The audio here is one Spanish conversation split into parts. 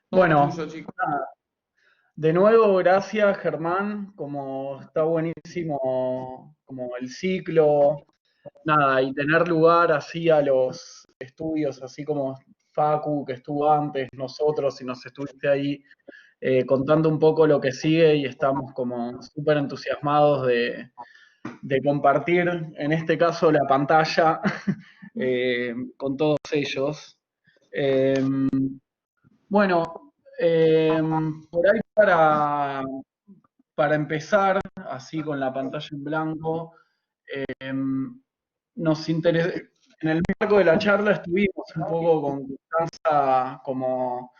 Todo Bueno, tuyo, chicos. nada, de nuevo, gracias Germán, como está buenísimo como el ciclo, nada, y tener lugar así a los estudios, así como Facu, que estuvo antes, nosotros, y nos estuviste ahí contando un poco lo que sigue y estamos como súper entusiasmados de compartir, en este caso, la pantalla con todos ellos. Eh, bueno, eh, por ahí para empezar, así con la pantalla en blanco, nos interesa, en el marco de la charla estuvimos un poco con Constanza como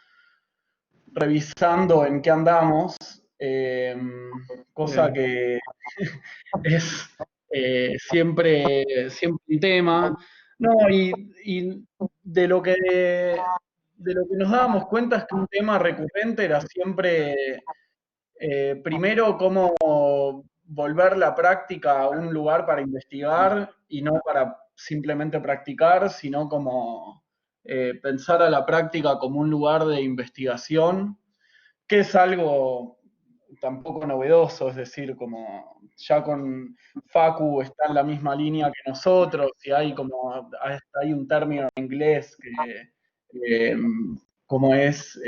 revisando en qué andamos, cosa Bien. que es siempre un tema. No, y de lo que nos dábamos cuenta es que un tema recurrente era siempre, primero, cómo volver la práctica a un lugar para investigar y no para simplemente practicar, sino como pensar a la práctica como un lugar de investigación, que es algo tampoco novedoso, es decir, como ya con Facu está en la misma línea que nosotros, y hay como, hasta hay un término en inglés que, eh, como es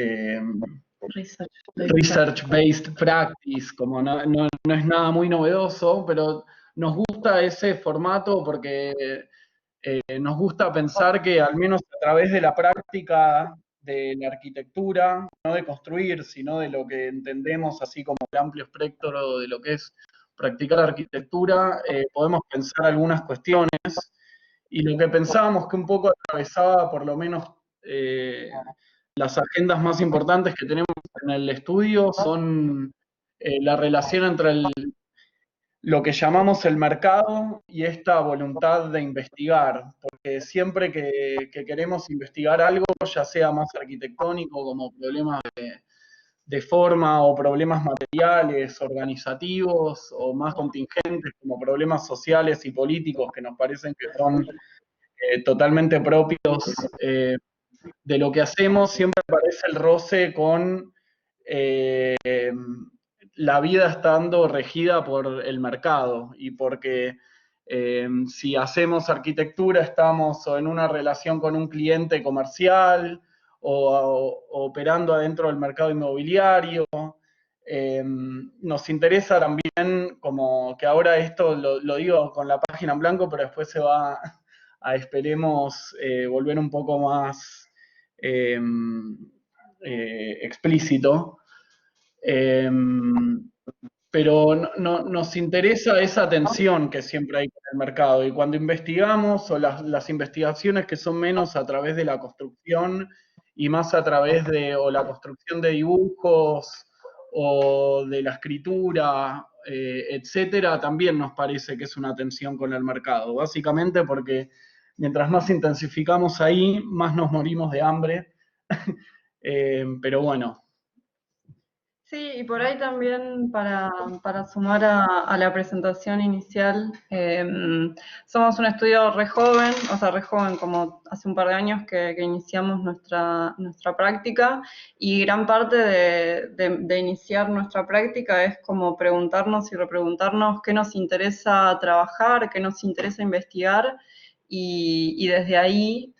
Research-based practice. research-based practice, como no es nada muy novedoso, pero nos gusta ese formato porque nos gusta pensar que al menos a través de la práctica de la arquitectura, no de construir, sino de lo que entendemos así como el amplio espectro de lo que es practicar arquitectura, podemos pensar algunas cuestiones y lo que pensábamos que un poco atravesaba por lo menos eh, las agendas más importantes que tenemos en el estudio son la relación entre lo que llamamos el mercado y esta voluntad de investigar, porque siempre que queremos investigar algo, ya sea más arquitectónico, como problemas de forma o problemas materiales, organizativos, o más contingentes, como problemas sociales y políticos que nos parecen que son totalmente propios de lo que hacemos, siempre aparece el roce con eh, la vida estando regida por el mercado y porque si hacemos arquitectura estamos o en una relación con un cliente comercial o operando adentro del mercado inmobiliario. Nos interesa también, como que ahora esto lo digo con la página en blanco, pero después se va a, esperemos, volver un poco más eh, explícito. Eh, pero nos interesa esa tensión que siempre hay con el mercado. Y cuando investigamos, o las investigaciones que son menos a través de la construcción y más a través de o la construcción de dibujos o de la escritura, etcétera, también nos parece que es una tensión con el mercado. Básicamente porque mientras más intensificamos ahí, más nos morimos de hambre. Pero bueno. Sí, y por ahí también para sumar a la presentación inicial, somos un estudio re joven, o sea, re joven, como hace un par de años que iniciamos nuestra práctica, y gran parte de iniciar nuestra práctica es como preguntarnos y repreguntarnos qué nos interesa trabajar, qué nos interesa investigar, y desde ahí,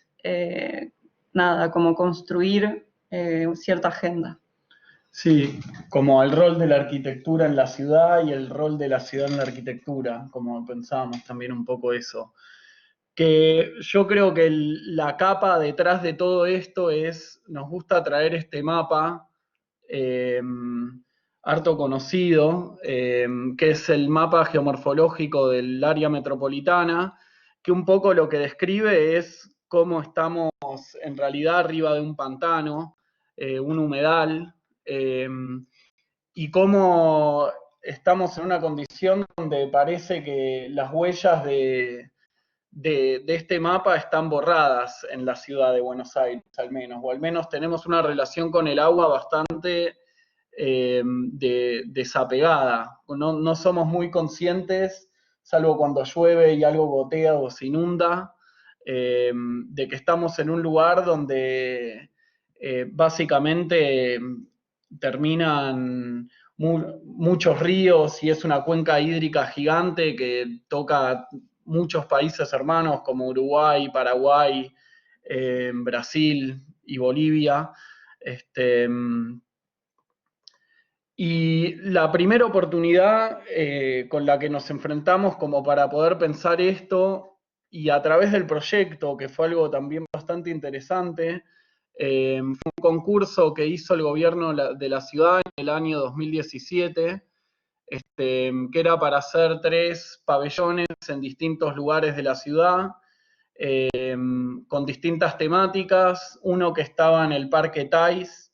nada, como construir cierta agenda. Sí, como el rol de la arquitectura en la ciudad y el rol de la ciudad en la arquitectura, como pensábamos también un poco eso. Que yo creo que la capa detrás de todo esto es, nos gusta traer este mapa eh, harto conocido, que es el mapa geomorfológico del área metropolitana, que un poco lo que describe es cómo estamos en realidad arriba de un pantano, un humedal, eh, y cómo estamos en una condición donde parece que las huellas de este mapa están borradas en la ciudad de Buenos Aires, al menos, o al menos tenemos una relación con el agua bastante desapegada. No somos muy conscientes, salvo cuando llueve y algo gotea o se inunda, de que estamos en un lugar donde básicamente terminan muchos ríos y es una cuenca hídrica gigante que toca muchos países hermanos como Uruguay, Paraguay, Brasil y Bolivia. Y la primera oportunidad con la que nos enfrentamos como para poder pensar esto, y a través del proyecto, que fue algo también bastante interesante, fue un concurso que hizo el gobierno de la ciudad en el año 2017, que era para hacer 3 pabellones en distintos lugares de la ciudad, con distintas temáticas, uno que estaba en el Parque Thais,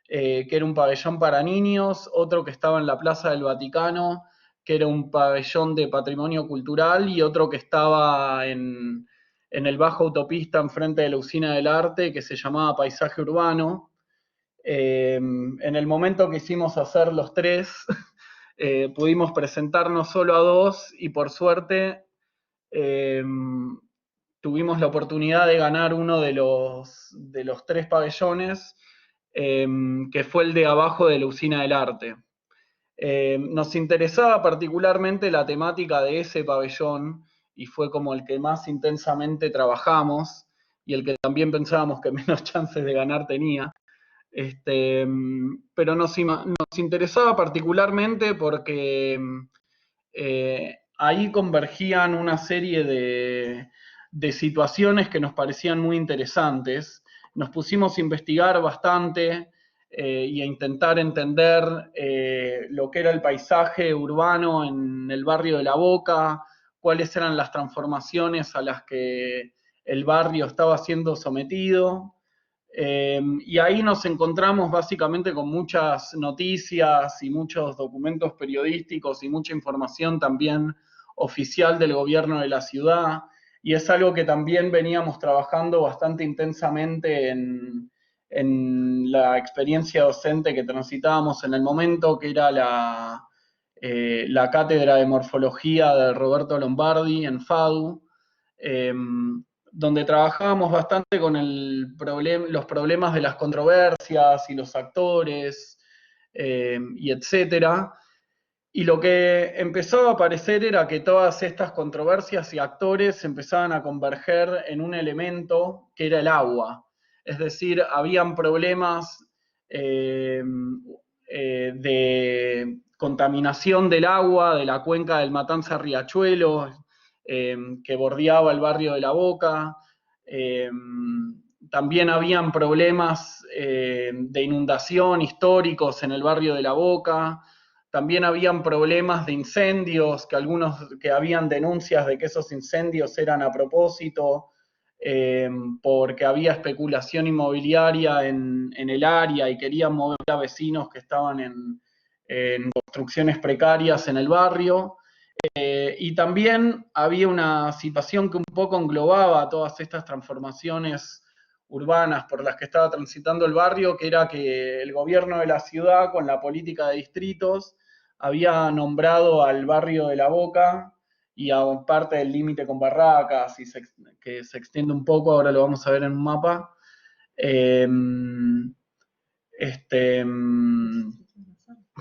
que era un pabellón para niños, otro que estaba en la Plaza del Vaticano, que era un pabellón de patrimonio cultural, y otro que estaba en el Bajo Autopista, enfrente de la Usina del Arte, que se llamaba Paisaje Urbano. En el momento que hicimos hacer los 3, pudimos presentarnos solo a 2, y por suerte tuvimos la oportunidad de ganar uno de los 3 pabellones, que fue el de abajo de la Usina del Arte. Nos interesaba particularmente la temática de ese pabellón y fue como el que más intensamente trabajamos y el que también pensábamos que menos chances de ganar tenía. Pero nos interesaba particularmente porque ahí convergían una serie de situaciones que nos parecían muy interesantes. Nos pusimos a investigar bastante y a intentar entender lo que era el paisaje urbano en el barrio de La Boca, cuáles eran las transformaciones a las que el barrio estaba siendo sometido. Y ahí nos encontramos básicamente con muchas noticias y muchos documentos periodísticos y mucha información también oficial del gobierno de la ciudad. Y es algo que también veníamos trabajando bastante intensamente en la experiencia docente que transitábamos en el momento, que era la cátedra de morfología de Roberto Lombardi en FADU. Donde trabajábamos bastante con los problemas de las controversias y los actores, y etcétera. Y lo que empezó a aparecer era que todas estas controversias y actores empezaban a converger en un elemento que era el agua. Es decir, habían problemas de contaminación del agua, de la cuenca del Matanza-Riachuelo, que bordeaba el barrio de La Boca. También habían problemas de inundación históricos en el barrio de La Boca. También habían problemas de incendios, que habían denuncias de que esos incendios eran a propósito, porque había especulación inmobiliaria en el área y querían mover a vecinos que estaban en construcciones precarias en el barrio. Y también había una situación que un poco englobaba todas estas transformaciones urbanas por las que estaba transitando el barrio, que era que el gobierno de la ciudad, con la política de distritos, había nombrado al barrio de La Boca y a parte del límite con Barracas, que se extiende un poco, ahora lo vamos a ver en un mapa.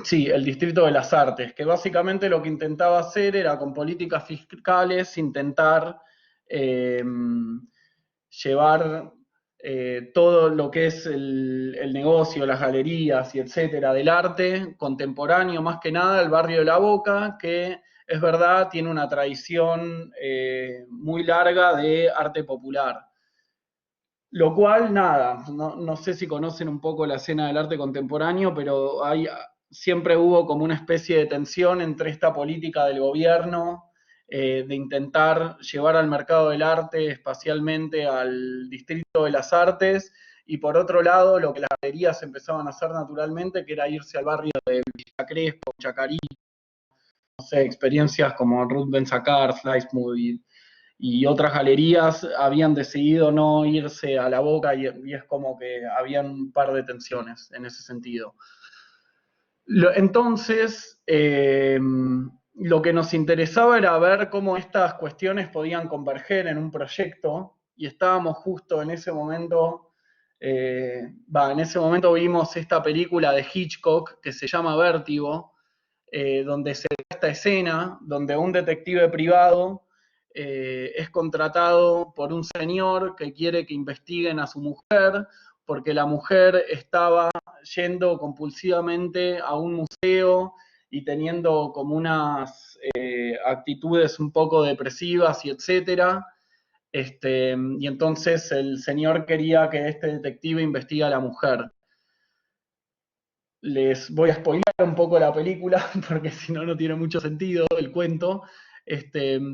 Sí, el Distrito de las Artes, que básicamente lo que intentaba hacer era, con políticas fiscales, intentar llevar todo lo que es el negocio, las galerías y etcétera, del arte contemporáneo, más que nada, el barrio de La Boca, que es verdad, tiene una tradición muy larga de arte popular. Lo cual, nada, no sé si conocen un poco la escena del arte contemporáneo, pero siempre hubo como una especie de tensión entre esta política del gobierno de intentar llevar al mercado del arte espacialmente al Distrito de las Artes, y por otro lado lo que las galerías empezaban a hacer naturalmente, que era irse al barrio de Villa Crespo, Chacarí, no sé, experiencias como Ruth Ben-Sakar, Slice Movie y otras galerías habían decidido no irse a La Boca, y es como que habían un par de tensiones en ese sentido. Entonces, lo que nos interesaba era ver cómo estas cuestiones podían converger en un proyecto, y estábamos justo en ese momento En ese momento vimos esta película de Hitchcock que se llama Vértigo, donde se ve esta escena, donde un detective privado es contratado por un señor que quiere que investiguen a su mujer, porque la mujer estaba yendo compulsivamente a un museo y teniendo como unas actitudes un poco depresivas y etcétera. Y entonces el señor quería que este detective investigue a la mujer. Les voy a spoiler un poco la película, porque si no, no tiene mucho sentido el cuento.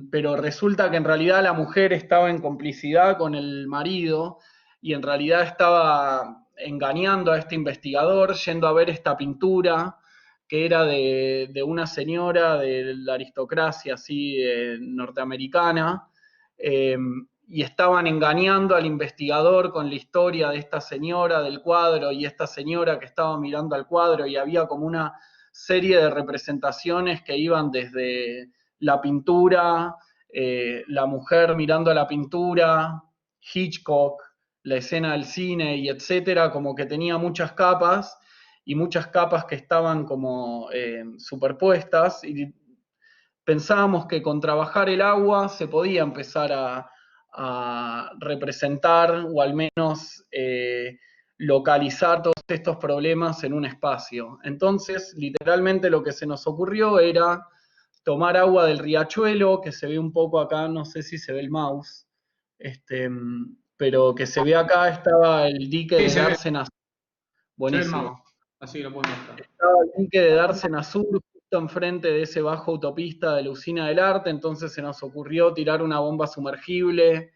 Pero resulta que en realidad la mujer estaba en complicidad con el marido y en realidad estaba engañando a este investigador, yendo a ver esta pintura que era de una señora de la aristocracia así norteamericana, eh, y estaban engañando al investigador con la historia de esta señora del cuadro y esta señora que estaba mirando al cuadro, y había como una serie de representaciones que iban desde la pintura, la mujer mirando a la pintura, Hitchcock, la escena del cine y etcétera, como que tenía muchas capas y muchas capas que estaban como superpuestas, y pensábamos que con trabajar el agua se podía empezar a representar o al menos localizar todos estos problemas en un espacio. Entonces, literalmente lo que se nos ocurrió era tomar agua del riachuelo, que se ve un poco acá, no sé si se ve el mouse, este, pero que se ve acá, estaba el dique Sí, de Dársena. se ve el mouse, Buenísimo. así lo pueden mostrar. Estaba el dique de Dársena Sur, justo enfrente de ese bajo autopista de la Usina del Arte, entonces se nos ocurrió tirar una bomba sumergible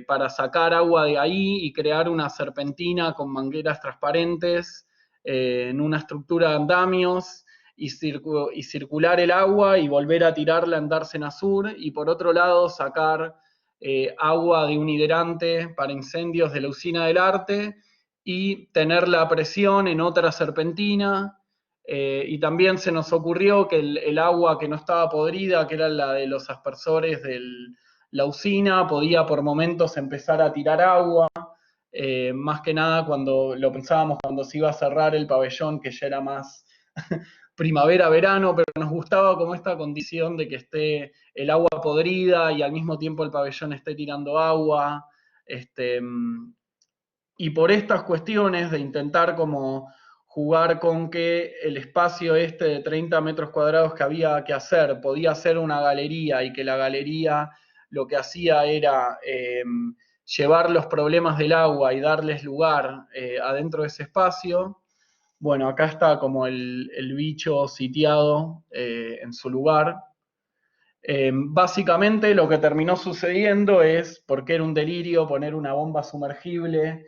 para sacar agua de ahí y crear una serpentina con mangueras transparentes en una estructura de andamios y circular el agua y volver a tirarla en Dársena Sur, y por otro lado sacar agua de un hidrante para incendios de la Usina del Arte y tener la presión en otra serpentina. Y también se nos ocurrió que el agua que no estaba podrida, que era la de los aspersores de la usina, podía por momentos empezar a tirar agua, más que nada cuando lo pensábamos cuando se iba a cerrar el pabellón, que ya era más primavera-verano, pero nos gustaba como esta condición de que esté el agua podrida y al mismo tiempo el pabellón esté tirando agua. Y por estas cuestiones de intentar como jugar con que el espacio este de 30 metros cuadrados que había que hacer podía ser una galería, y que la galería lo que hacía era llevar los problemas del agua y darles lugar adentro de ese espacio. Bueno, acá está como el bicho sitiado en su lugar. Básicamente lo que terminó sucediendo es, porque era un delirio poner una bomba sumergible,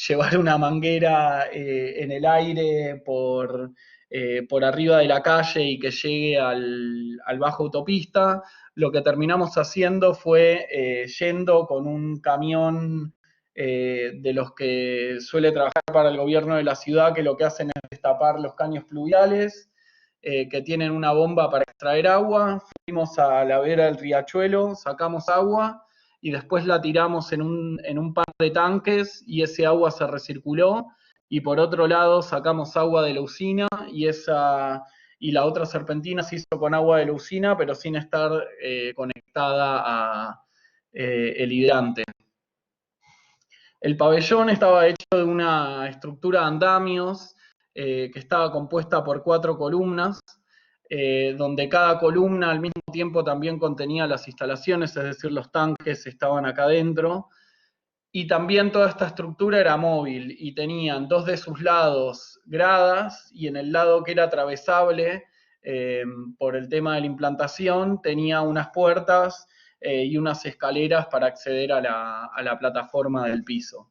llevar una manguera en el aire por arriba de la calle y que llegue al bajo autopista, lo que terminamos haciendo fue yendo con un camión de los que suele trabajar para el gobierno de la ciudad, que lo que hacen es destapar los caños pluviales, que tienen una bomba para extraer agua. Fuimos a la vera del riachuelo, sacamos agua y después la tiramos en un par de tanques y ese agua se recirculó. Y por otro lado sacamos agua de la usina y la otra serpentina se hizo con agua de la usina, pero sin estar conectada a el hidrante. El pabellón estaba hecho de una estructura de andamios que estaba compuesta por 4 columnas, donde cada columna al mismo tiempo también contenía las instalaciones, es decir, los tanques estaban acá adentro. Y también toda esta estructura era móvil y tenían 2 de sus lados gradas, y en el lado que era atravesable por el tema de la implantación tenía unas puertas y unas escaleras para acceder a la plataforma del piso.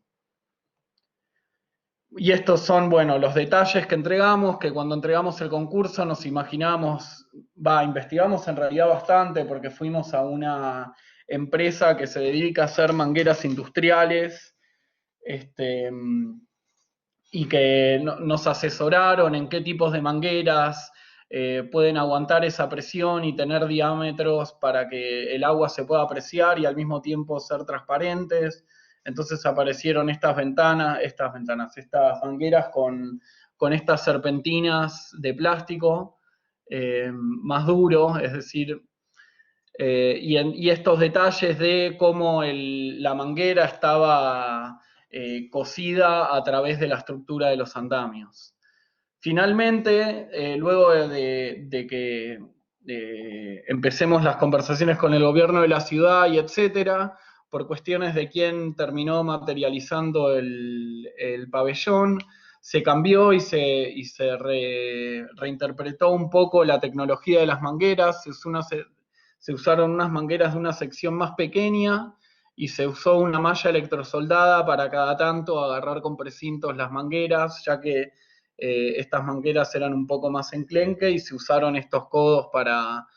Y estos son, bueno, los detalles que entregamos, que cuando entregamos el concurso nos imaginamos, investigamos en realidad bastante, porque fuimos a una empresa que se dedica a hacer mangueras industriales, y que nos asesoraron en qué tipos de mangueras pueden aguantar esa presión y tener diámetros para que el agua se pueda apreciar y al mismo tiempo ser transparentes. Entonces aparecieron estas mangueras con estas serpentinas de plástico más duro, es decir, y estos detalles de cómo la manguera estaba cosida a través de la estructura de los andamios. Finalmente, luego de que empecemos las conversaciones con el gobierno de la ciudad y etcétera, por cuestiones de quién terminó materializando el pabellón, se cambió y se reinterpretó un poco la tecnología de las mangueras. Se usaron unas mangueras de una sección más pequeña y se usó una malla electrosoldada para cada tanto agarrar con precintos las mangueras, ya que estas mangueras eran un poco más enclenque y se usaron estos codos para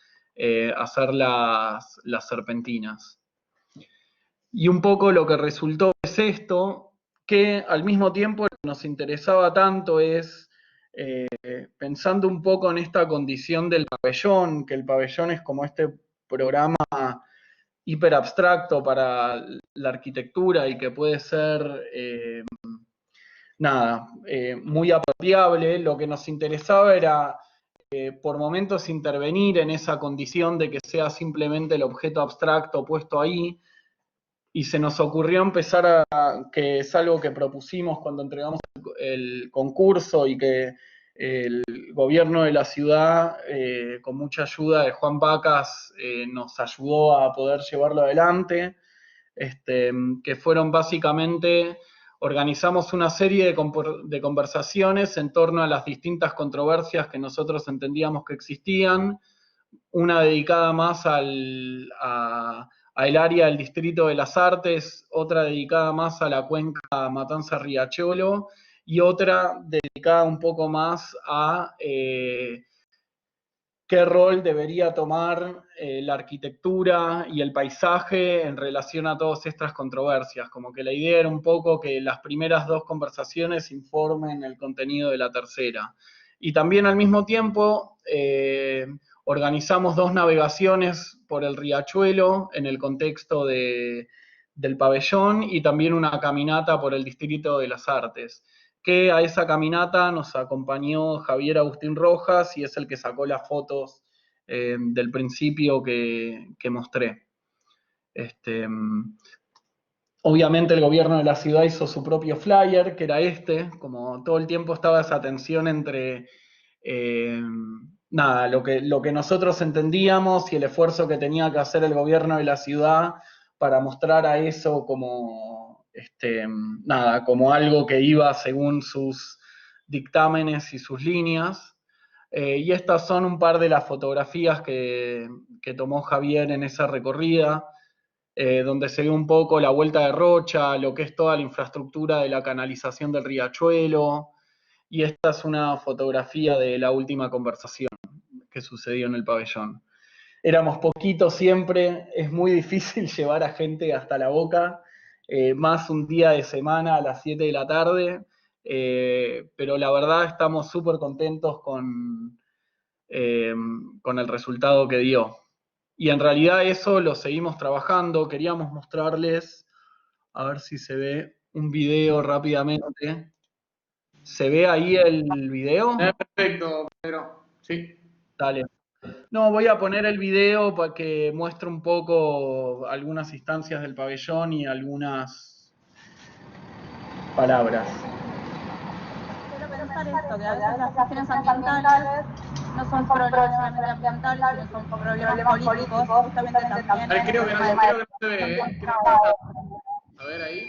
hacer las serpentinas. Y un poco lo que resultó es esto, que al mismo tiempo lo que nos interesaba tanto es, pensando un poco en esta condición del pabellón, que el pabellón es como este programa hiper abstracto para la arquitectura y que puede ser muy apropiable. Lo que nos interesaba era por momentos intervenir en esa condición de que sea simplemente el objeto abstracto puesto ahí, y se nos ocurrió empezar que es algo que propusimos cuando entregamos el concurso y que el gobierno de la ciudad, con mucha ayuda de Juan Vacas, nos ayudó a poder llevarlo adelante, que fueron básicamente, organizamos una serie de conversaciones en torno a las distintas controversias que nosotros entendíamos que existían, una dedicada más al área del Distrito de las Artes, otra dedicada más a la cuenca Matanza-Riachuelo, y otra dedicada un poco más a qué rol debería tomar la arquitectura y el paisaje en relación a todas estas controversias. Como que la idea era un poco que las primeras dos conversaciones informen el contenido de la tercera. Y también al mismo tiempo organizamos 2 navegaciones por el Riachuelo en el contexto del pabellón, y también una caminata por el Distrito de las Artes, que a esa caminata nos acompañó Javier Agustín Rojas y es el que sacó las fotos del principio que mostré. Obviamente el gobierno de la ciudad hizo su propio flyer, que era como todo el tiempo estaba esa tensión entre lo que nosotros entendíamos y el esfuerzo que tenía que hacer el gobierno de la ciudad para mostrar a eso como como algo que iba según sus dictámenes y sus líneas. Y estas son un par de las fotografías que tomó Javier en esa recorrida, donde se ve un poco la vuelta de Rocha, lo que es toda la infraestructura de la canalización del Riachuelo, y esta es una fotografía de la última conversación que sucedió en el pabellón. Éramos poquitos siempre, es muy difícil llevar a gente hasta la boca, más un día de semana a las 7 de la tarde, pero la verdad estamos súper contentos con el resultado que dio. Y en realidad eso lo seguimos trabajando. Queríamos mostrarles, a ver si se ve un video rápidamente. ¿Se ve ahí el video? Perfecto, Pedro. Sí. Dale. No, voy a poner el video para que muestre un poco algunas instancias del pabellón y algunas palabras. Quiero pensar esto, que a veces las cuestiones ambientales no son problemas solamente ambientales, sino son problemas políticos, justamente también. A ver, creo que no se ve, ¿eh? A ver ahí.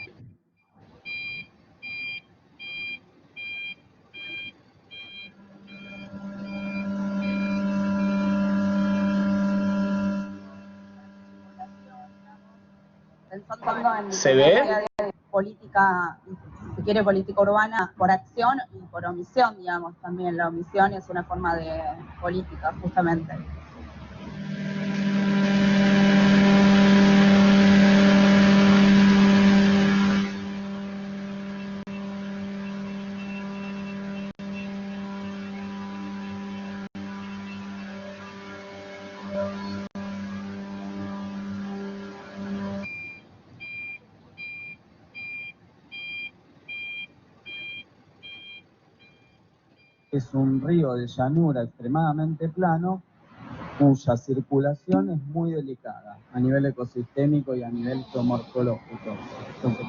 Pensando en ¿Se ve? política, si quiere política urbana, por acción y por omisión, digamos, también la omisión es una forma de política, justamente. es un río de llanura extremadamente plano, cuya circulación es muy delicada a nivel ecosistémico y a nivel geomorfológico. Entonces,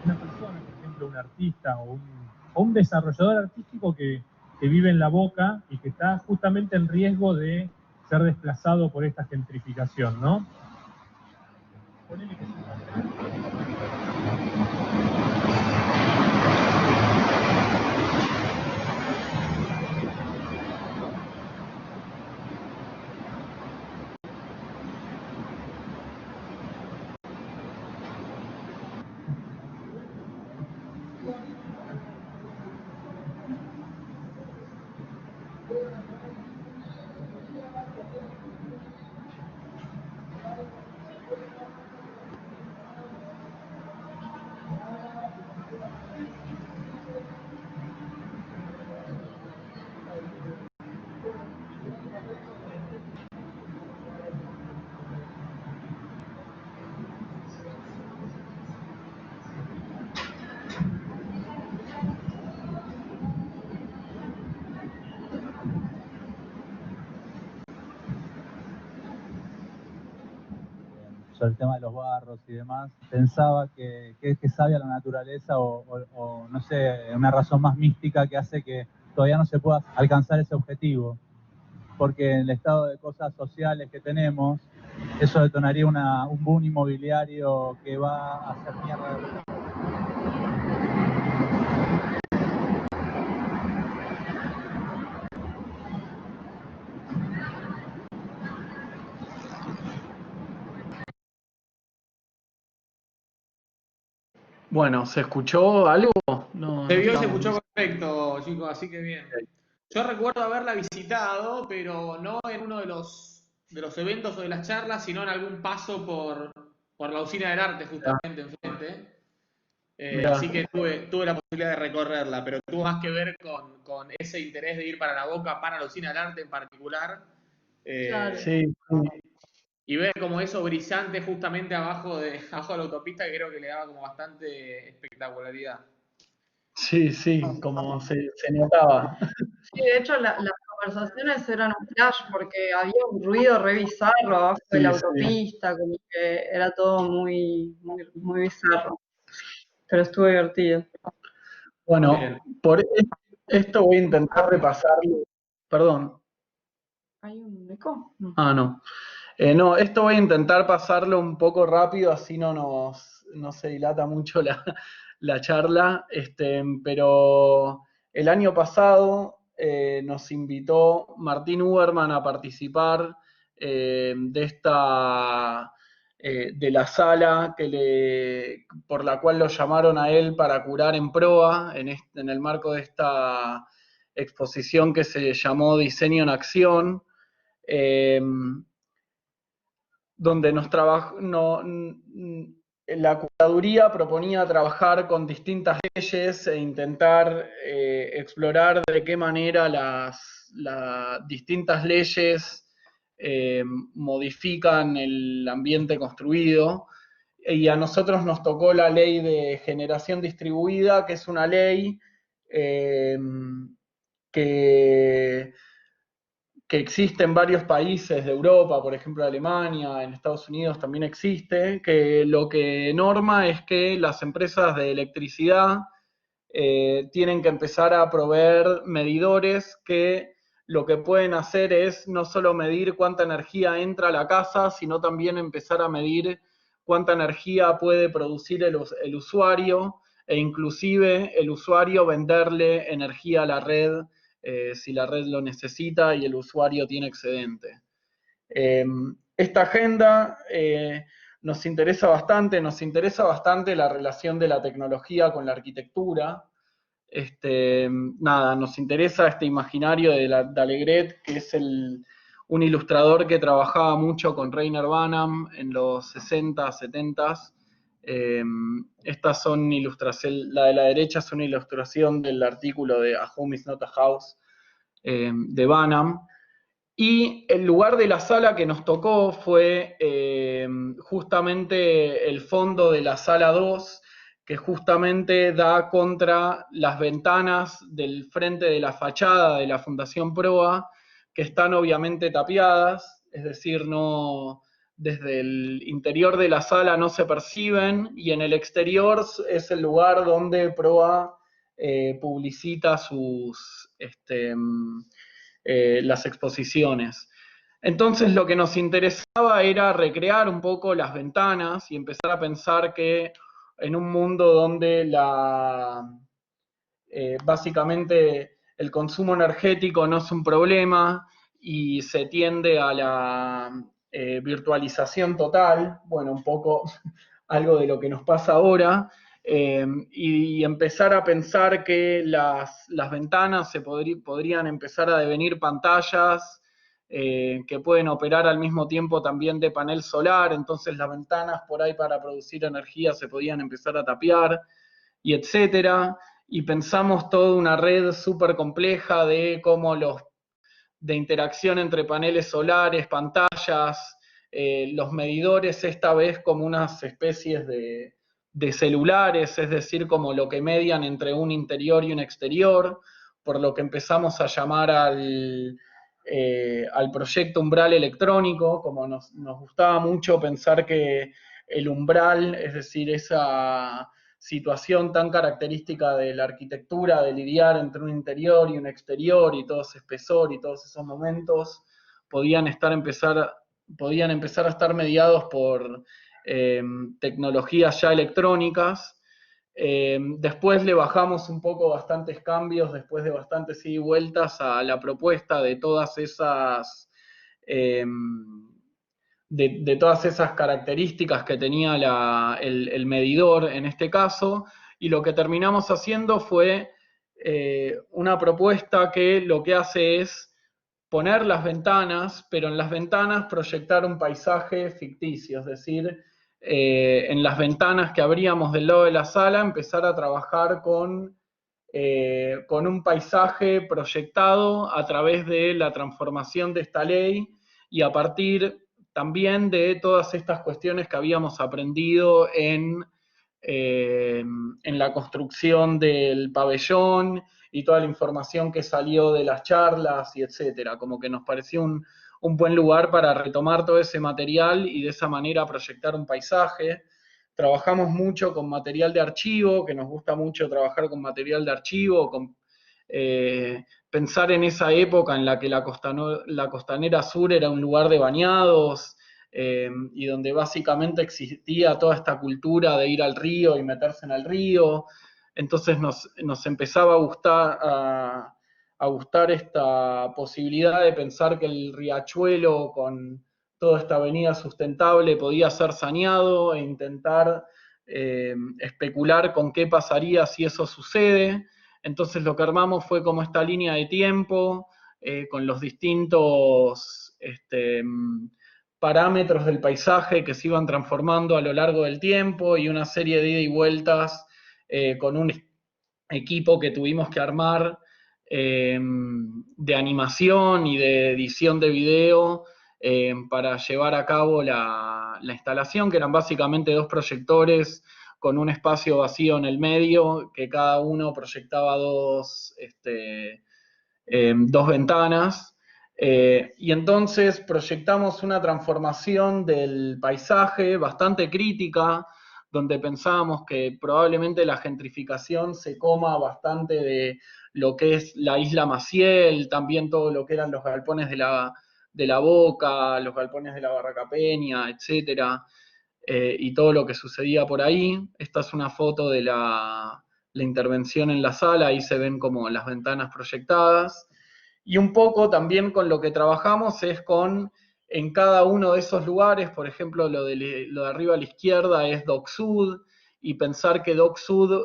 una persona, por ejemplo, un artista o un desarrollador artístico que vive en La Boca y que está justamente en riesgo de ser desplazado por esta gentrificación, ¿no? Ponele que sobre el tema de los barros y demás, pensaba que sabia la naturaleza o no sé, una razón más mística que hace que todavía no se pueda alcanzar ese objetivo. Porque en el estado de cosas sociales que tenemos, eso detonaría un boom inmobiliario que va a hacer mierda. Bueno, ¿se escuchó algo? No, Se vio y se estamos. escuchó perfecto, chicos, así que bien. Yo recuerdo haberla visitado, pero no en uno de los eventos o de las charlas, sino en algún paso por la usina del arte, justamente enfrente. Así que tuve la posibilidad de recorrerla, pero tuvo más que ver con ese interés de ir para La Boca, para la usina del arte en particular. Claro. Sí, Y ver como eso brillante justamente abajo de la autopista, que creo que le daba como bastante espectacularidad. sí, como se notaba. Sí, de hecho las conversaciones eran un flash porque había un ruido re bizarro abajo de la Sí, sí. autopista, como que era todo muy bizarro. Pero estuvo divertido. Bueno, Bien. por esto voy a intentar repasarlo. Perdón. ¿Hay un eco? No. Ah, no. No, esto voy a intentar pasarlo un poco rápido, así no se dilata mucho la charla. Pero el año pasado nos invitó Martín Uberman a participar de la sala por la cual lo llamaron a él para curar en proa, en el marco de esta exposición que se llamó Diseño en Acción. Donde la curaduría proponía trabajar con distintas leyes e intentar explorar de qué manera las distintas leyes modifican el ambiente construido. Y a nosotros nos tocó la ley de generación distribuida, que es una ley que existe en varios países de Europa, por ejemplo Alemania, en Estados Unidos también existe, que lo que norma es que las empresas de electricidad tienen que empezar a proveer medidores que lo que pueden hacer es no solo medir cuánta energía entra a la casa, sino también empezar a medir cuánta energía puede producir el usuario e inclusive el usuario venderle energía a la red si la red lo necesita y el usuario tiene excedente. Esta agenda nos interesa bastante la relación de la tecnología con la arquitectura. Nos interesa este imaginario de Alegret, que es un ilustrador que trabajaba mucho con Rainer Banham en los 60, 70. Estas son ilustraciones, la de la derecha es una ilustración del artículo de A Home is Not a House de Banham. Y el lugar de la sala que nos tocó fue justamente el fondo de la sala 2, que justamente da contra las ventanas del frente de la fachada de la Fundación Proa, que están obviamente tapiadas, es decir, no, desde el interior de la sala no se perciben, y en el exterior es el lugar donde Proa publicita sus las exposiciones. Entonces lo que nos interesaba era recrear un poco las ventanas y empezar a pensar que en un mundo donde básicamente el consumo energético no es un problema y se tiende a la virtualización total, bueno, un poco algo de lo que nos pasa ahora, y empezar a pensar que las ventanas podrían empezar a devenir pantallas que pueden operar al mismo tiempo también de panel solar, entonces las ventanas por ahí para producir energía se podían empezar a tapiar, y etcétera. Y pensamos toda una red súper compleja de cómo de interacción entre paneles solares, pantallas, los medidores esta vez como unas especies de celulares, es decir, como lo que median entre un interior y un exterior, por lo que empezamos a llamar al proyecto umbral electrónico, como nos gustaba mucho pensar que el umbral, es decir, esa situación tan característica de la arquitectura, de lidiar entre un interior y un exterior, y todo ese espesor y todos esos momentos, podían empezar a estar mediados por tecnologías ya electrónicas. Después le bajamos un poco bastantes cambios, después de bastantes ida y vueltas, a la propuesta de todas esas de todas esas características que tenía el medidor en este caso, y lo que terminamos haciendo fue una propuesta que lo que hace es poner las ventanas, pero en las ventanas proyectar un paisaje ficticio, es decir, en las ventanas que abríamos del lado de la sala, empezar a trabajar con un paisaje proyectado a través de la transformación de esta ley y a partir también de todas estas cuestiones que habíamos aprendido en la construcción del pabellón y toda la información que salió de las charlas y etcétera. Como que nos pareció un buen lugar para retomar todo ese material y de esa manera proyectar un paisaje. Trabajamos mucho con material de archivo, que nos gusta mucho trabajar con material de archivo, pensar en esa época en la que la costanera sur era un lugar de bañados, y donde básicamente existía toda esta cultura de ir al río y meterse en el río. Entonces nos empezaba a gustar esta posibilidad de pensar que el riachuelo con toda esta avenida sustentable podía ser saneado e intentar especular con qué pasaría si eso sucede. Entonces lo que armamos fue como esta línea de tiempo con los distintos parámetros del paisaje que se iban transformando a lo largo del tiempo y una serie de ida y vueltas con un equipo que tuvimos que armar de animación y de edición de video para llevar a cabo la instalación, que eran básicamente 2 proyectores con un espacio vacío en el medio, que cada uno proyectaba 2 ventanas. Y entonces proyectamos una transformación del paisaje bastante crítica, donde pensábamos que probablemente la gentrificación se coma bastante de lo que es la isla Maciel, también todo lo que eran los galpones de la Boca, los galpones de la Barraca Peña, etcétera, y todo lo que sucedía por ahí. Esta es una foto de la intervención en la sala, ahí se ven como las ventanas proyectadas. Y un poco también con lo que trabajamos es en cada uno de esos lugares, por ejemplo, lo de arriba a la izquierda es Dock Sud, y pensar que Dock Sud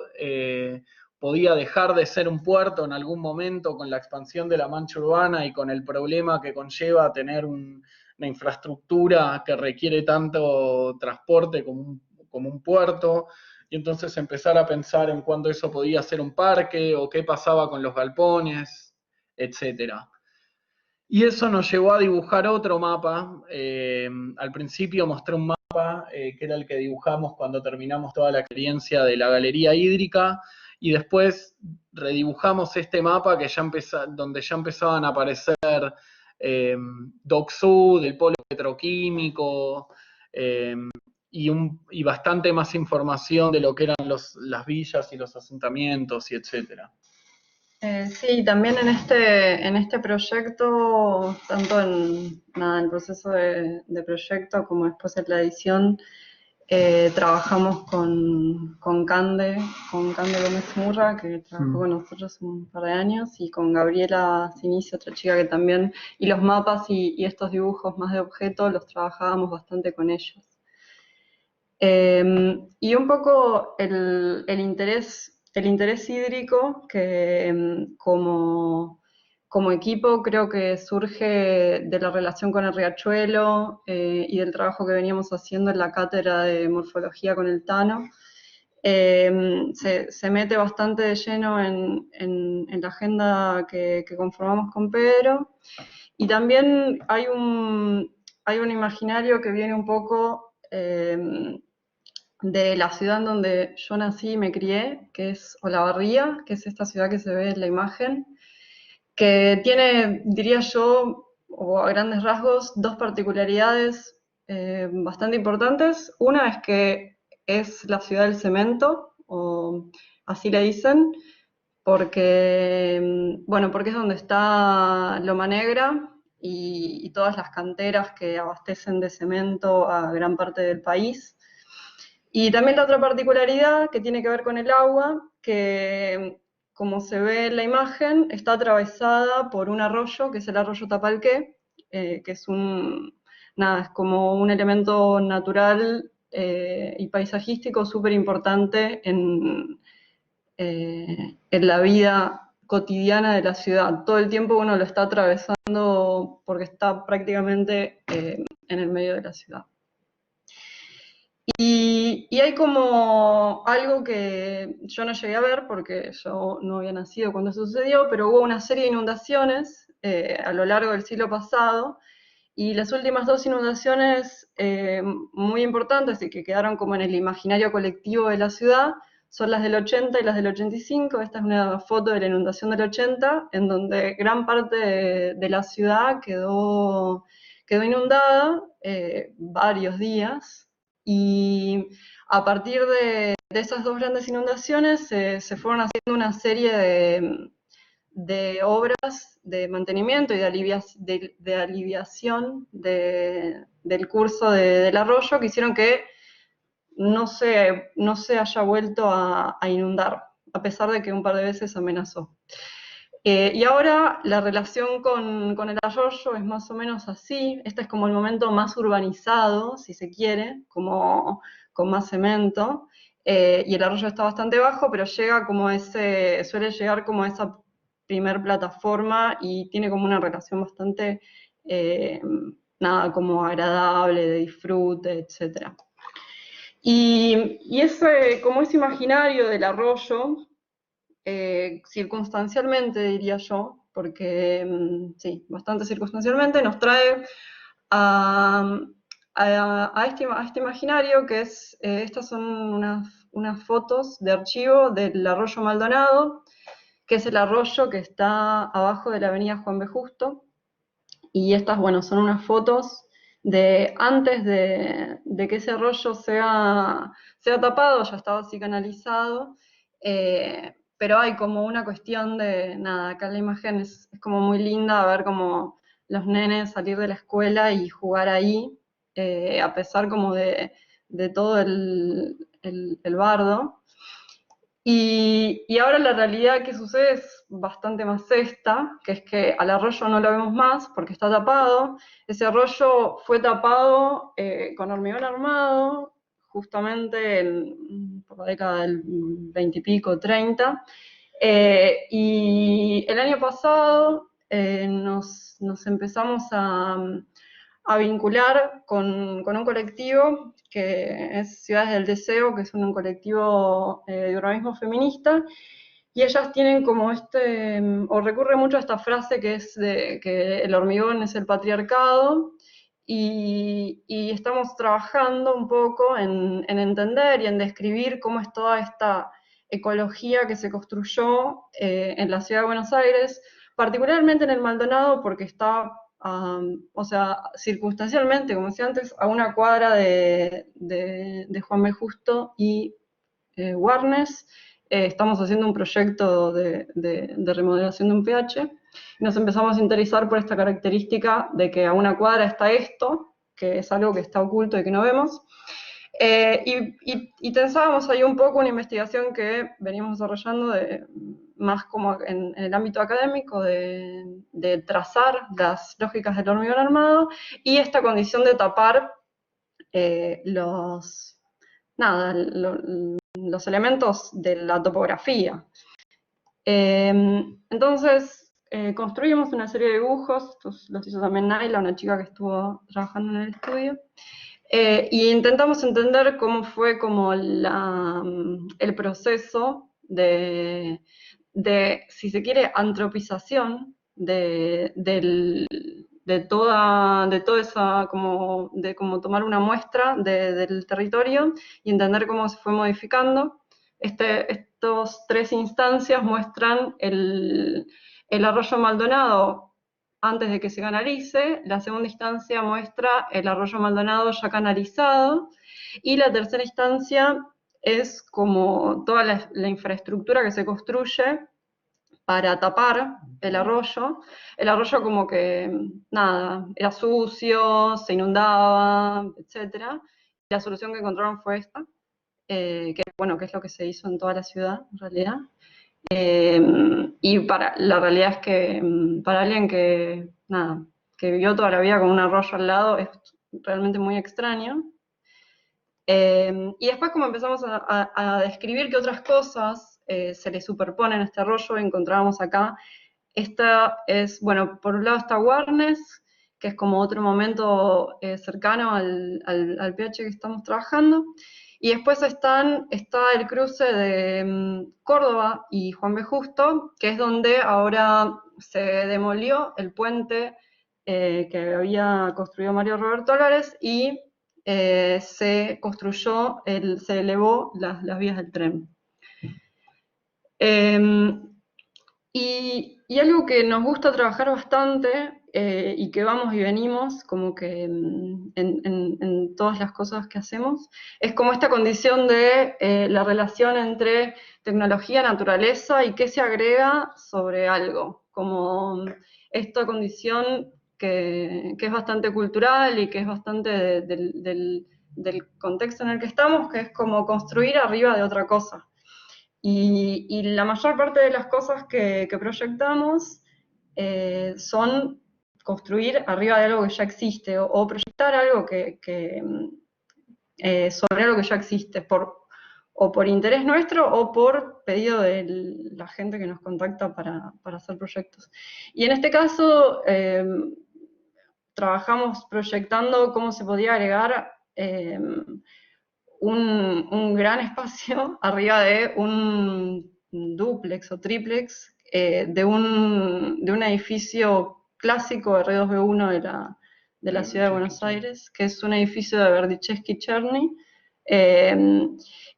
podía dejar de ser un puerto en algún momento con la expansión de la mancha urbana y con el problema que conlleva tener una infraestructura que requiere tanto transporte como un puerto, y entonces empezar a pensar en cuándo eso podía ser un parque o qué pasaba con los galpones, etcétera. Y eso nos llevó a dibujar otro mapa. Al principio mostré un mapa que era el que dibujamos cuando terminamos toda la experiencia de la galería hídrica, y después redibujamos este mapa que donde ya empezaban a aparecer Dock Sud, el polo petroquímico, y bastante más información de lo que eran las villas y los asentamientos, y etcétera. Sí, también en este proyecto, tanto en el proceso de proyecto como después en la edición, trabajamos con Cande Gómez Murra, que trabajó con nosotros un par de años, y con Gabriela Sinicio, otra chica que también, y los mapas y estos dibujos más de objetos los trabajábamos bastante con ellos. Y un poco el interés hídrico, que como equipo creo que surge de la relación con el riachuelo y del trabajo que veníamos haciendo en la cátedra de morfología con el Tano. Se mete bastante de lleno en la agenda que conformamos con Pedro, y también hay un imaginario que viene un poco de la ciudad en donde yo nací y me crié, que es Olavarría, que es esta ciudad que se ve en la imagen, que tiene, diría yo, o a grandes rasgos, dos particularidades bastante importantes. Una es que es la ciudad del cemento, o así le dicen, porque es donde está Loma Negra y todas las canteras que abastecen de cemento a gran parte del país. Y también la otra particularidad que tiene que ver con el agua, que como se ve en la imagen, está atravesada por un arroyo, que es el arroyo Tapalqué, que es es como un elemento natural y paisajístico súper importante en la vida cotidiana de la ciudad. Todo el tiempo uno lo está atravesando porque está prácticamente en el medio de la ciudad. Y hay como algo que yo no llegué a ver porque yo no había nacido cuando eso sucedió, pero hubo una serie de inundaciones a lo largo del siglo pasado, y las últimas dos inundaciones muy importantes y que quedaron como en el imaginario colectivo de la ciudad son las del 80 y las del 85. Esta es una foto de la inundación del 80, en donde gran parte de la ciudad quedó inundada varios días. Y a partir de esas dos grandes inundaciones se fueron haciendo una serie de obras de mantenimiento y de aliviación del curso del arroyo, que hicieron que no se haya vuelto a inundar, a pesar de que un par de veces amenazó. Y ahora la relación con el arroyo es más o menos así. Este es como el momento más urbanizado, si se quiere, como con más cemento, y el arroyo está bastante bajo, pero suele llegar como a esa primer plataforma y tiene como una relación bastante, como agradable, de disfrute, etc. Y como ese imaginario del arroyo, circunstancialmente diría yo, porque sí, bastante circunstancialmente, nos trae a este imaginario que es, estas son unas fotos de archivo del arroyo Maldonado, que es el arroyo que está abajo de la avenida Juan B. Justo, y estas, son unas fotos de antes de que ese arroyo sea tapado, ya estaba así canalizado, pero hay como una cuestión de, acá la imagen es como muy linda, ver como los nenes salir de la escuela y jugar ahí, a pesar como de todo el bardo. Y ahora la realidad que sucede es bastante más esta, que es que al arroyo no lo vemos más porque está tapado. Ese arroyo fue tapado con hormigón armado justamente por la década del 20 y pico, 30. Y el año pasado nos empezamos a vincular con un colectivo que es Ciudades del Deseo, que es un colectivo de urbanismo feminista, y ellas tienen como o recurre mucho a esta frase que es de que el hormigón es el patriarcado, y estamos trabajando un poco en entender y en describir cómo es toda esta ecología que se construyó en la ciudad de Buenos Aires, particularmente en el Maldonado, porque está, o sea, circunstancialmente, como decía antes, a una cuadra de Juan B. Justo y Warnes. Estamos haciendo un proyecto de remodelación de un PH. Nos empezamos a interesar por esta característica de que a una cuadra está esto, que es algo que está oculto y que no vemos. Y pensábamos ahí un poco una investigación que venimos desarrollando más como en el ámbito académico, de trazar las lógicas del hormigón armado y esta condición de tapar los elementos de la topografía. Entonces, construimos una serie de dibujos, estos los hizo también Naila, una chica que estuvo trabajando en el estudio, y intentamos entender cómo fue como el proceso de, si se quiere, antropización de toda esa, como tomar una muestra del territorio y entender cómo se fue modificando. Estos tres instancias muestran el arroyo Maldonado antes de que se canalice, la segunda instancia muestra el arroyo Maldonado ya canalizado, y la tercera instancia es como toda la infraestructura que se construye para tapar el arroyo como que, nada, era sucio, se inundaba, etc. La solución que encontraron fue esta, que es lo que se hizo en toda la ciudad, en realidad. Y la realidad es que para alguien que vivió toda la vida con un arroyo al lado, es realmente muy extraño. Y después, como empezamos a describir qué otras cosas se le superponen a este arroyo, encontrábamos acá, esta es, bueno, por un lado está Warnes, que es como otro momento cercano al PH que estamos trabajando, y después está el cruce de Córdoba y Juan B. Justo, que es donde ahora se demolió el puente que había construido Mario Roberto Álvarez, y se elevó las vías del tren. Y algo que nos gusta trabajar bastante, y que vamos y venimos, como que en todas las cosas que hacemos, es como esta condición de la relación entre tecnología, naturaleza y qué se agrega sobre algo, como esta condición que es bastante cultural y que es bastante del contexto en el que estamos, que es como construir arriba de otra cosa. Y la mayor parte de las cosas que proyectamos son construir arriba de algo que ya existe, o proyectar algo sobre algo que ya existe, o por interés nuestro o por pedido de la gente que nos contacta para hacer proyectos. Y en este caso trabajamos proyectando cómo se podía agregar un gran espacio arriba de un dúplex o triplex de un edificio clásico de R2B1 de la ciudad de Buenos Aires, que es un edificio de Berdichevsky-Cherny,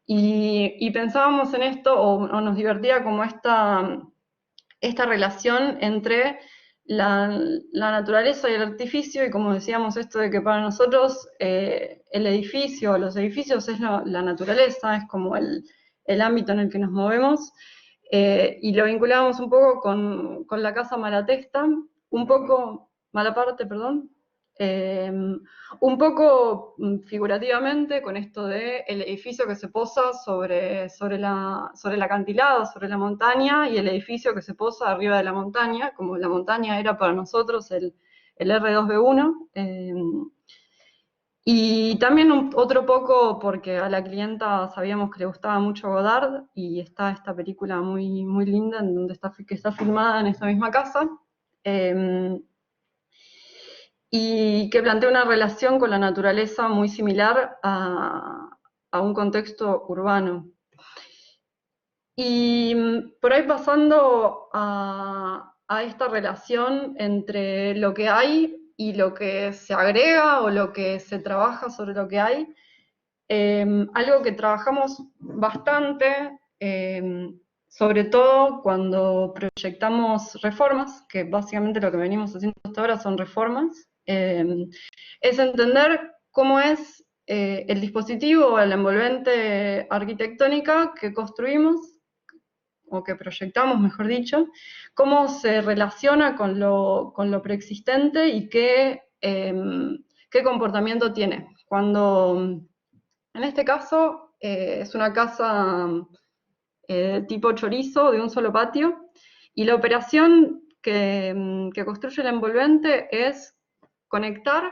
y pensábamos en esto, o nos divertía como esta relación entre la naturaleza y el artificio, y como decíamos esto de que para nosotros el edificio, los edificios es la naturaleza, es como el ámbito en el que nos movemos, y lo vinculábamos un poco con la casa Malatesta, un poco, Malaparte, perdón, un poco figurativamente con esto de el edificio que se posa sobre el acantilado, sobre la montaña, y el edificio que se posa arriba de la montaña, como la montaña era para nosotros el R2B1. Y también otro poco porque a la clienta sabíamos que le gustaba mucho Godard y está esta película muy, muy linda en donde que está filmada en esta misma casa. Y que plantea una relación con la naturaleza muy similar a un contexto urbano. Y por ahí pasando a esta relación entre lo que hay y lo que se agrega o lo que se trabaja sobre lo que hay, algo que trabajamos bastante, sobre todo cuando proyectamos reformas, que básicamente lo que venimos haciendo hasta ahora son reformas, es entender cómo es el dispositivo, la envolvente arquitectónica que construimos, o que proyectamos, mejor dicho, cómo se relaciona con lo preexistente y qué comportamiento tiene. Cuando, en este caso, es una casa tipo chorizo de un solo patio, y la operación que construye el envolvente es conectar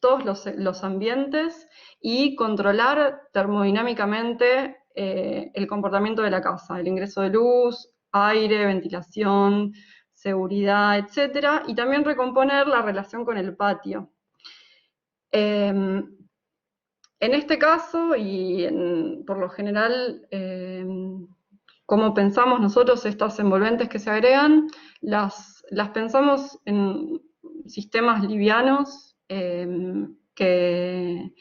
todos los ambientes y controlar termodinámicamente el comportamiento de la casa, el ingreso de luz, aire, ventilación, seguridad, etc. Y también recomponer la relación con el patio. En este caso, y por lo general, como pensamos nosotros estas envolventes que se agregan, las pensamos en sistemas livianos que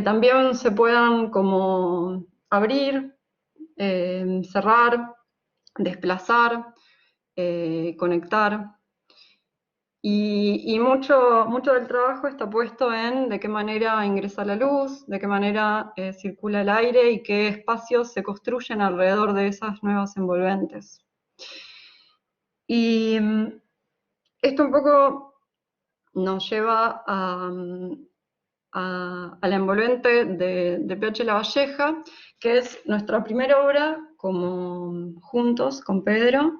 también se puedan como abrir, cerrar, desplazar, conectar. Y mucho del trabajo está puesto en de qué manera ingresa la luz, de qué manera circula el aire y qué espacios se construyen alrededor de esas nuevas envolventes. Y esto un poco nos lleva a la envolvente de PH La Valleja, que es nuestra primera obra como juntos con Pedro,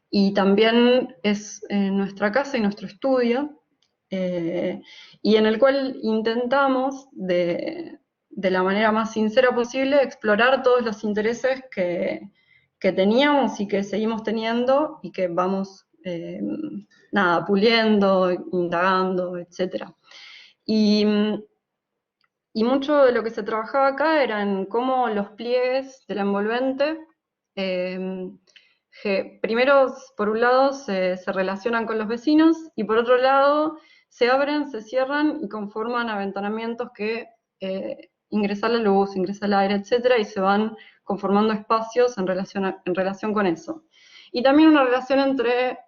y también es nuestra casa y nuestro estudio, y en el cual intentamos de la manera más sincera posible explorar todos los intereses que teníamos y que seguimos teniendo y que vamos puliendo, indagando, etc. Y mucho de lo que se trabajaba acá era en cómo los pliegues de la envolvente primero, por un lado, se relacionan con los vecinos y por otro lado, se abren, se cierran y conforman aventanamientos que ingresa la luz, ingresa el aire, etcétera, y se van conformando espacios en relación con eso. Y también una relación entre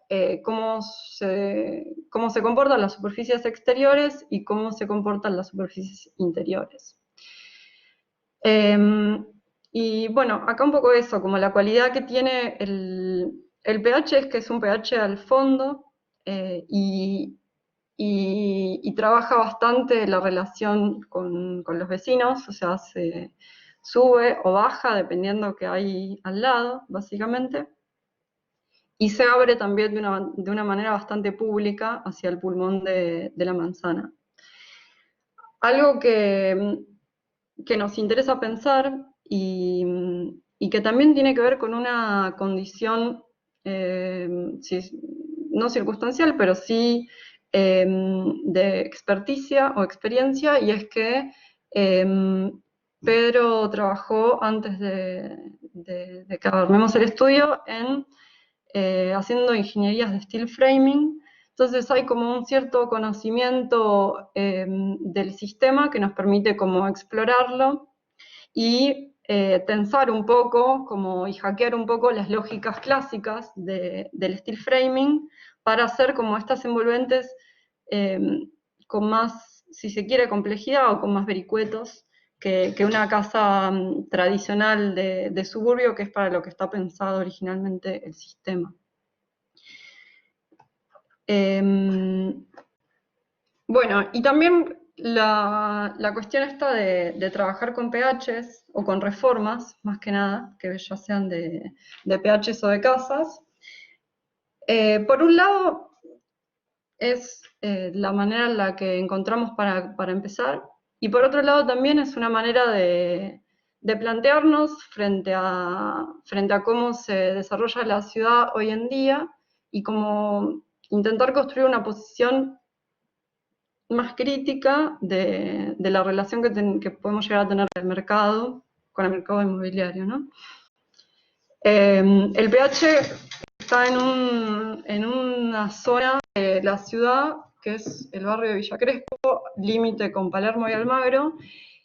cómo se comportan las superficies exteriores y cómo se comportan las superficies interiores. Y bueno, acá un poco eso, como la cualidad que tiene el pH es que es un pH al fondo y trabaja bastante la relación con los vecinos, o sea, se sube o baja dependiendo que hay al lado, básicamente. Y se abre también de una manera bastante pública hacia el pulmón de la manzana. Algo que nos interesa pensar y que también tiene que ver con una condición, no circunstancial, pero sí de experticia o experiencia, y es que Pedro trabajó antes de que armemos el estudio haciendo ingenierías de steel framing. Entonces hay como un cierto conocimiento del sistema que nos permite como explorarlo y tensar un poco y hackear un poco las lógicas clásicas del steel framing para hacer como estas envolventes con más, si se quiere, complejidad o con más vericuetos que una casa tradicional de suburbio, que es para lo que está pensado originalmente el sistema. Bueno, y también la cuestión esta de trabajar con pHs o con reformas, más que nada, que ya sean de pHs o de casas. Por un lado, es la manera en la que encontramos para empezar, Y por otro lado también es una manera de plantearnos frente a cómo se desarrolla la ciudad hoy en día y como intentar construir una posición más crítica de la relación que podemos llegar a tener con el mercado inmobiliario, ¿no? El PH está en una zona de la ciudad, que es el barrio de Villa Crespo, límite con Palermo y Almagro,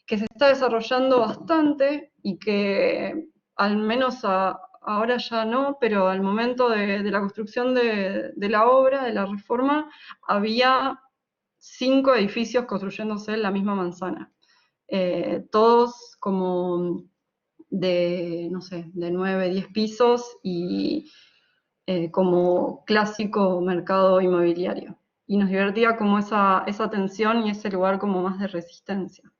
que se está desarrollando bastante y que al menos ahora ya no, pero al momento de la construcción de la obra, de la reforma, había 5 edificios construyéndose en la misma manzana. Todos como de, no sé, de 9, 10 pisos y como clásico mercado inmobiliario. Y nos divertía como esa tensión y ese lugar como más de resistencia.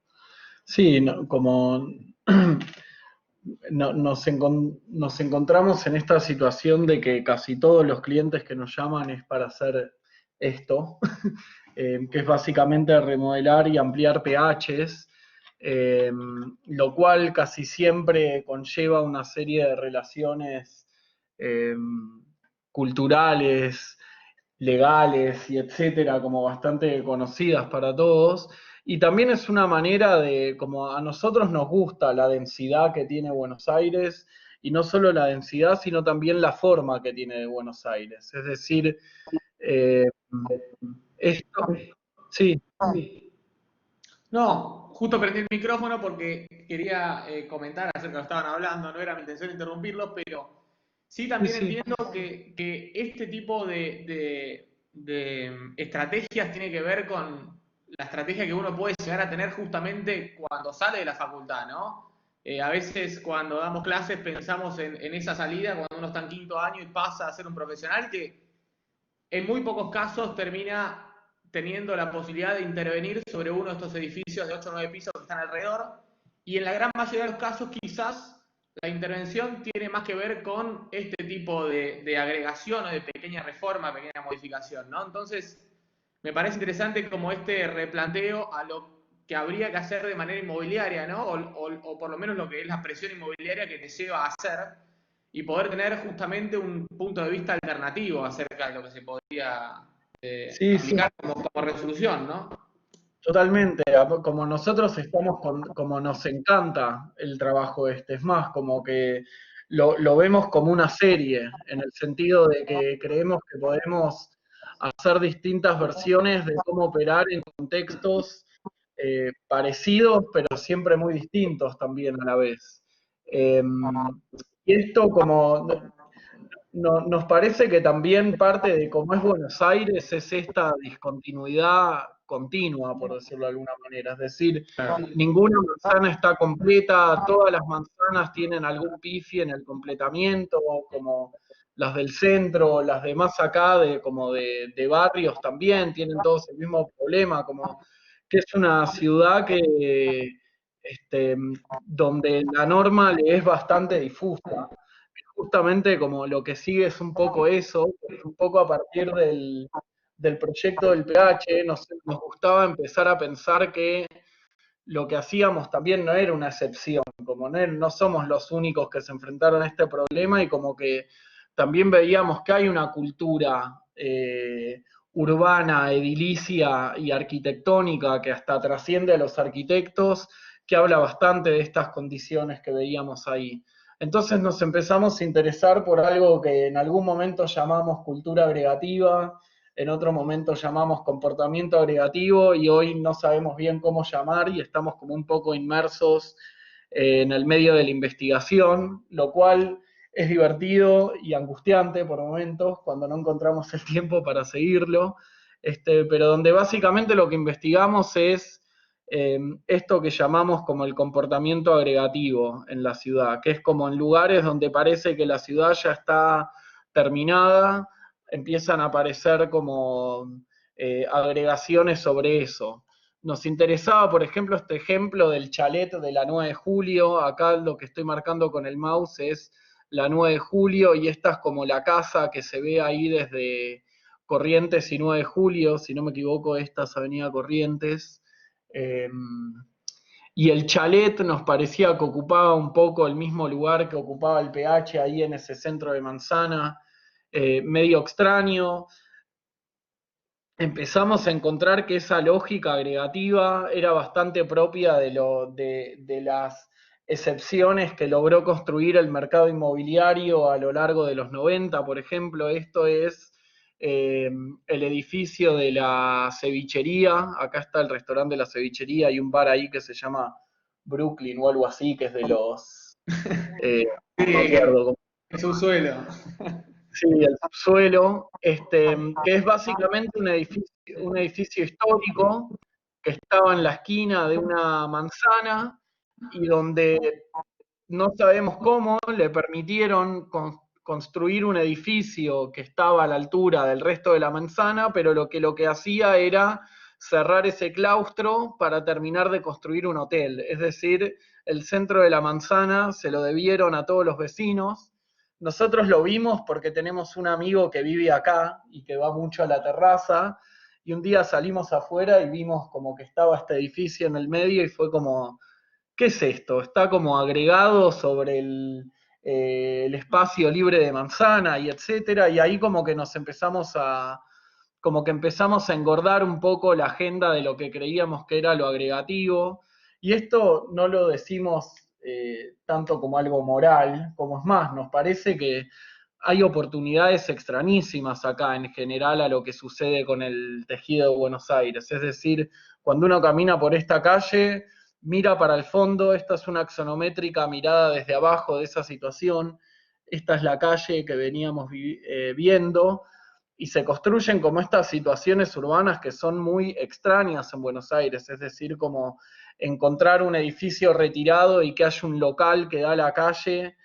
Sí, como nos encontramos en esta situación de que casi todos los clientes que nos llaman es para hacer esto, que es básicamente remodelar y ampliar PHs, lo cual casi siempre conlleva una serie de relaciones culturales, legales y etcétera, como bastante conocidas para todos. Y también es una manera de, como a nosotros nos gusta la densidad que tiene Buenos Aires, y no solo la densidad, sino también la forma que tiene Buenos Aires. Es decir, esto, sí. No, justo prendí el micrófono porque quería comentar acerca de lo que estaban hablando, no era mi intención interrumpirlos, pero sí también Sí. entiendo que este tipo de estrategias tiene que ver con la estrategia que uno puede llegar a tener justamente cuando sale de la facultad, ¿no? A veces cuando damos clases pensamos en esa salida, cuando uno está en quinto año y pasa a ser un profesional que en muy pocos casos termina teniendo la posibilidad de intervenir sobre uno de estos edificios de 8 o 9 pisos que están alrededor, y en la gran mayoría de los casos quizás la intervención tiene más que ver con este tipo de agregación o de pequeña reforma, pequeña modificación, ¿no? Entonces, me parece interesante como este replanteo a lo que habría que hacer de manera inmobiliaria, ¿no? O por lo menos lo que es la presión inmobiliaria que te lleva a hacer, y poder tener justamente un punto de vista alternativo acerca de lo que se podría Sí, aplicar como resolución, ¿no? totalmente. Como nosotros estamos como nos encanta el trabajo este, es más, como que lo vemos como una serie, en el sentido de que creemos que podemos hacer distintas versiones de cómo operar en contextos parecidos, pero siempre muy distintos también a la vez. Y esto como nos parece que también parte de cómo es Buenos Aires es esta discontinuidad continua, por decirlo de alguna manera. Es decir, ninguna manzana está completa, todas las manzanas tienen algún pifi en el completamiento, como las del centro, las de más acá, como de barrios también, tienen todos el mismo problema, como que es una ciudad que donde la norma le es bastante difusa. Justamente como lo que sigue es un poco eso, un poco a partir del proyecto del PH, nos gustaba empezar a pensar que lo que hacíamos también no era una excepción, como no somos los únicos que se enfrentaron a este problema, y como que también veíamos que hay una cultura urbana, edilicia y arquitectónica que hasta trasciende a los arquitectos, que habla bastante de estas condiciones que veíamos ahí. Entonces nos empezamos a interesar por algo que en algún momento llamamos cultura agregativa, en otro momento llamamos comportamiento agregativo, y hoy no sabemos bien cómo llamar y estamos como un poco inmersos en el medio de la investigación, lo cual es divertido y angustiante por momentos cuando no encontramos el tiempo para seguirlo, pero donde básicamente lo que investigamos es esto que llamamos como el comportamiento agregativo en la ciudad, que es como en lugares donde parece que la ciudad ya está terminada, empiezan a aparecer como agregaciones sobre eso. Nos interesaba, por ejemplo, este ejemplo del chalet de la 9 de julio. Acá lo que estoy marcando con el mouse es la 9 de julio, y esta es como la casa que se ve ahí desde Corrientes y 9 de julio, si no me equivoco, esta es Avenida Corrientes. Y el chalet nos parecía que ocupaba un poco el mismo lugar que ocupaba el PH ahí en ese centro de Manzana, medio extraño. Empezamos a encontrar que esa lógica agregativa era bastante propia de las excepciones que logró construir el mercado inmobiliario a lo largo de los 90, por ejemplo. Esto es el edificio de la cevichería. Acá está el restaurante de la cevichería, y un bar ahí que se llama Brooklyn o algo así, que es de los... Sí, no me acuerdo. es un suelo. Sí, el subsuelo, que es básicamente un edificio histórico que estaba en la esquina de una manzana y donde no sabemos cómo le permitieron construir un edificio que estaba a la altura del resto de la manzana, pero lo que hacía era cerrar ese claustro para terminar de construir un hotel. Es decir, el centro de la manzana se lo debieron a todos los vecinos. Nosotros lo vimos porque tenemos un amigo que vive acá y que va mucho a la terraza, y un día salimos afuera y vimos como que estaba este edificio en el medio y fue como, ¿qué es esto? Está como agregado sobre el espacio libre de manzana y etcétera, y ahí como que empezamos a engordar un poco la agenda de lo que creíamos que era lo agregativo, y esto no lo decimos tanto como algo moral, como es más, nos parece que hay oportunidades extrañísimas acá en general a lo que sucede con el tejido de Buenos Aires. Es decir, cuando uno camina por esta calle, mira para el fondo, esta es una axonométrica mirada desde abajo de esa situación, esta es la calle que veníamos viendo, y se construyen como estas situaciones urbanas que son muy extrañas en Buenos Aires, es decir, como encontrar un edificio retirado y que haya un local que da a la calle,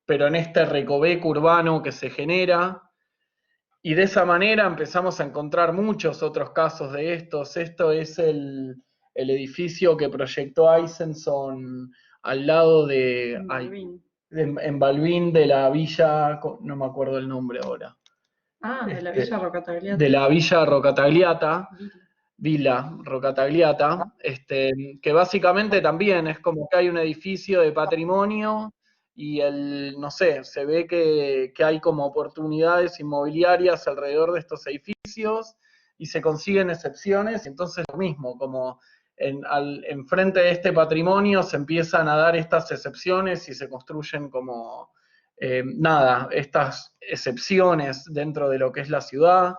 pero en este recoveco urbano que se genera, y de esa manera empezamos a encontrar muchos otros casos de estos. Esto es el edificio que proyectó Eisenson al lado En Balvin. en Balvin, de la villa, no me acuerdo el nombre ahora. Ah, de la Villa Rocatagliata. De la villa Rocatagliata, Villa Rocatagliata, que básicamente también es como que hay un edificio de patrimonio y no sé, se ve que hay como oportunidades inmobiliarias alrededor de estos edificios y se consiguen excepciones, y entonces lo mismo, como enfrente de este patrimonio se empiezan a dar estas excepciones y se construyen como, estas excepciones dentro de lo que es la ciudad.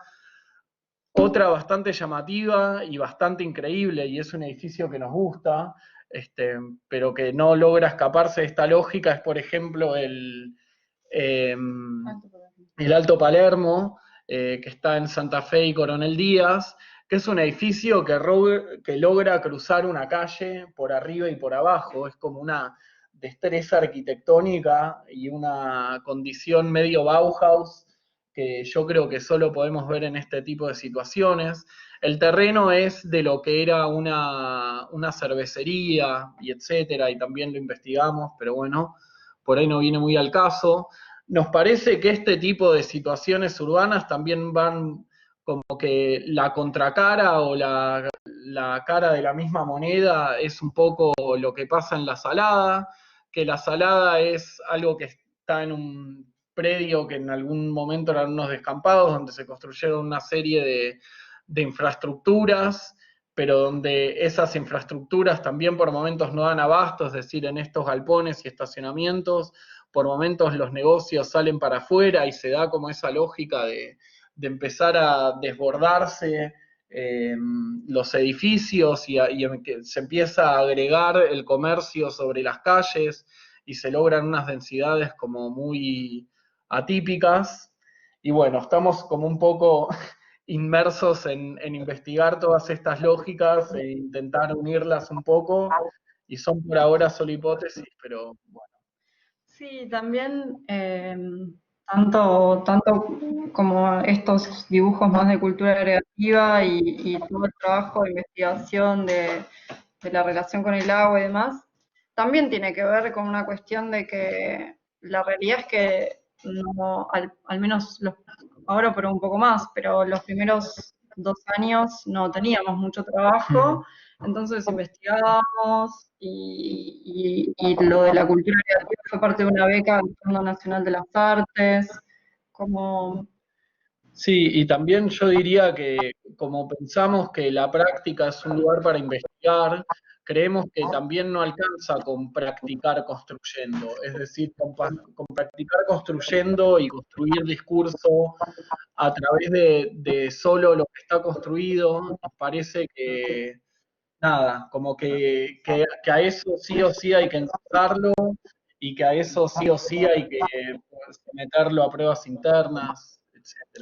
Otra bastante llamativa y bastante increíble, y es un edificio que nos gusta, pero que no logra escaparse de esta lógica, es por ejemplo el Alto Palermo, que está en Santa Fe y Coronel Díaz, que es un edificio que logra cruzar una calle por arriba y por abajo. Es como una destreza arquitectónica y una condición medio Bauhaus que yo creo que solo podemos ver en este tipo de situaciones. El terreno es de lo que era una cervecería y etcétera, y también lo investigamos, pero bueno, por ahí no viene muy al caso. Nos parece que este tipo de situaciones urbanas también van como que la contracara o la cara de la misma moneda es un poco lo que pasa en La Salada, que La Salada es algo que está en un predio que en algún momento eran unos descampados donde se construyeron una serie de infraestructuras, pero donde esas infraestructuras también por momentos no dan abasto, es decir, en estos galpones y estacionamientos, por momentos los negocios salen para afuera y se da como esa lógica de empezar a desbordarse los edificios y que se empieza a agregar el comercio sobre las calles y se logran unas densidades como muy atípicas. Y bueno, estamos como un poco inmersos en investigar todas estas lógicas e intentar unirlas un poco, y son por ahora solo hipótesis, pero bueno. Sí, también tanto como estos dibujos más de cultura agregativa y todo el trabajo de investigación de la relación con el agua y demás, también tiene que ver con una cuestión de que la realidad es que no, al menos ahora por un poco más, pero los primeros 2 años no teníamos mucho trabajo, entonces investigábamos y lo de la cultura creativa fue parte de una beca del Fondo Nacional de las Artes, como... Sí, y también yo diría que como pensamos que la práctica es un lugar para investigar, creemos que también no alcanza con practicar construyendo, es decir, con practicar construyendo y construir discurso a través de solo lo que está construido, nos parece que, nada, como que a eso sí o sí hay que ensayarlo y que a eso sí o sí hay que someterlo a pruebas internas, etc.